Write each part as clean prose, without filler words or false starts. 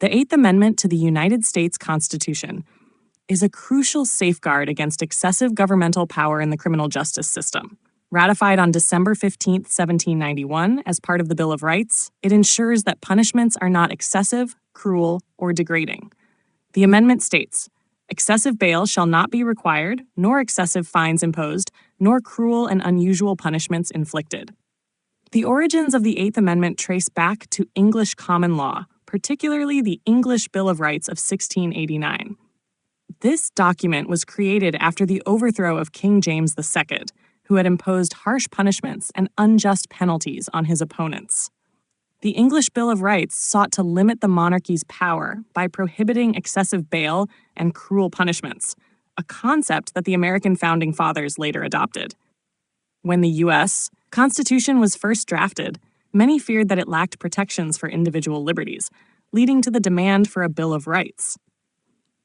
The Eighth Amendment to the United States Constitution is a crucial safeguard against excessive governmental power in the criminal justice system. Ratified on December 15, 1791, as part of the Bill of Rights, it ensures that punishments are not excessive, cruel, or degrading. The amendment states, excessive bail shall not be required, nor excessive fines imposed, nor cruel and unusual punishments inflicted. The origins of the Eighth Amendment trace back to English common law, particularly the English Bill of Rights of 1689. This document was created after the overthrow of King James II, who had imposed harsh punishments and unjust penalties on his opponents. The English Bill of Rights sought to limit the monarchy's power by prohibiting excessive bail and cruel punishments, a concept that the American founding fathers later adopted. When the U.S. Constitution was first drafted, many feared that it lacked protections for individual liberties, leading to the demand for a Bill of Rights.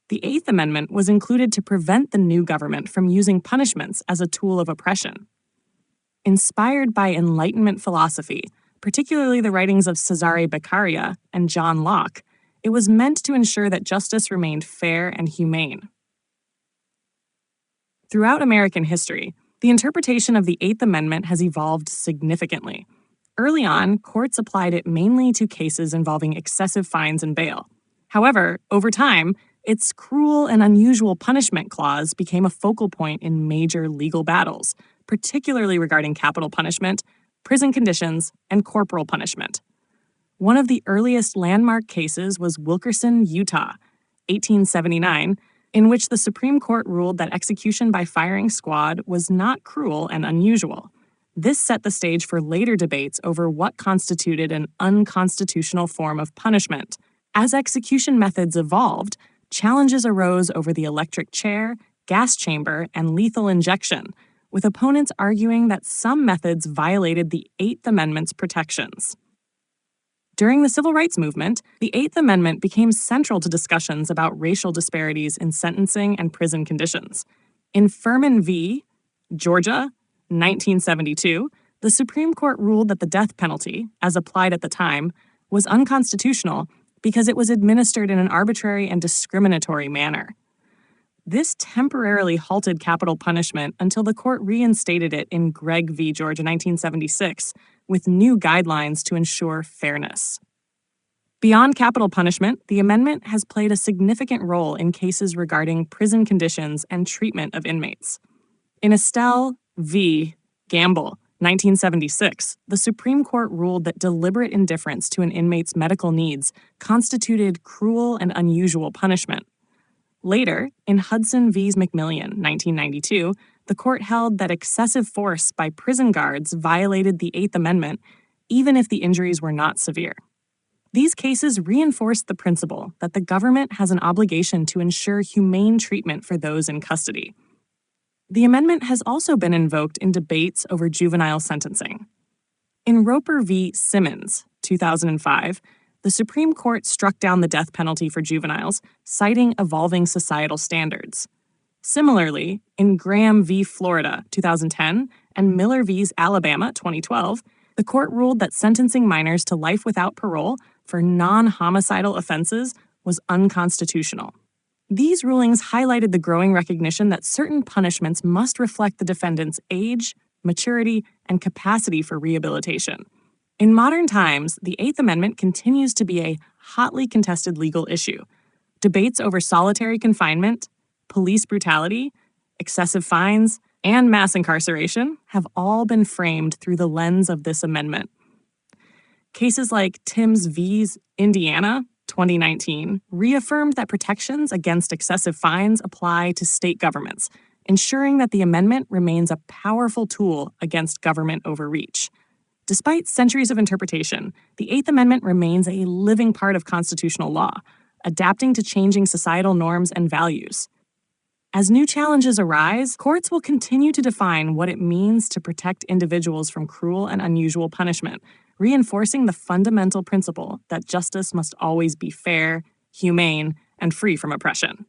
The Eighth Amendment was included to prevent the new government from using punishments as a tool of oppression. Inspired by Enlightenment philosophy, particularly the writings of Cesare Beccaria and John Locke, it was meant to ensure that justice remained fair and humane. Throughout American history, the interpretation of the Eighth Amendment has evolved significantly. Early on, courts applied it mainly to cases involving excessive fines and bail. However, over time, its cruel and unusual punishment clause became a focal point in major legal battles, particularly regarding capital punishment, prison conditions, and corporal punishment. One of the earliest landmark cases was Wilkerson, Utah, 1879, in which the Supreme Court ruled that execution by firing squad was not cruel and unusual. This set the stage for later debates over what constituted an unconstitutional form of punishment. As execution methods evolved, challenges arose over the electric chair, gas chamber, and lethal injection, with opponents arguing that some methods violated the Eighth Amendment's protections. During the Civil Rights Movement, the Eighth Amendment became central to discussions about racial disparities in sentencing and prison conditions. In Furman v. Georgia, 1972, the Supreme Court ruled that the death penalty, as applied at the time, was unconstitutional because it was administered in an arbitrary and discriminatory manner. This temporarily halted capital punishment until the court reinstated it in Gregg v. Georgia, 1976, with new guidelines to ensure fairness. Beyond capital punishment, the amendment has played a significant role in cases regarding prison conditions and treatment of inmates. In Estelle v. Gamble, 1976, the Supreme Court ruled that deliberate indifference to an inmate's medical needs constituted cruel and unusual punishment. Later, in Hudson v. McMillian, 1992, the court held that excessive force by prison guards violated the Eighth Amendment, even if the injuries were not severe. These cases reinforced the principle that the government has an obligation to ensure humane treatment for those in custody. The amendment has also been invoked in debates over juvenile sentencing. In Roper v. Simmons, 2005, the Supreme Court struck down the death penalty for juveniles, citing evolving societal standards. Similarly, in Graham v. Florida, 2010, and Miller v. Alabama, 2012, the court ruled that sentencing minors to life without parole for non-homicidal offenses was unconstitutional. These rulings highlighted the growing recognition that certain punishments must reflect the defendant's age, maturity, and capacity for rehabilitation. In modern times, the Eighth Amendment continues to be a hotly contested legal issue. Debates over solitary confinement, police brutality, excessive fines, and mass incarceration have all been framed through the lens of this amendment. Cases like Timms v. Indiana, 2019, reaffirmed that protections against excessive fines apply to state governments, ensuring that the amendment remains a powerful tool against government overreach. Despite centuries of interpretation, the Eighth Amendment remains a living part of constitutional law, adapting to changing societal norms and values. As new challenges arise, courts will continue to define what it means to protect individuals from cruel and unusual punishment, reinforcing the fundamental principle that justice must always be fair, humane, and free from oppression.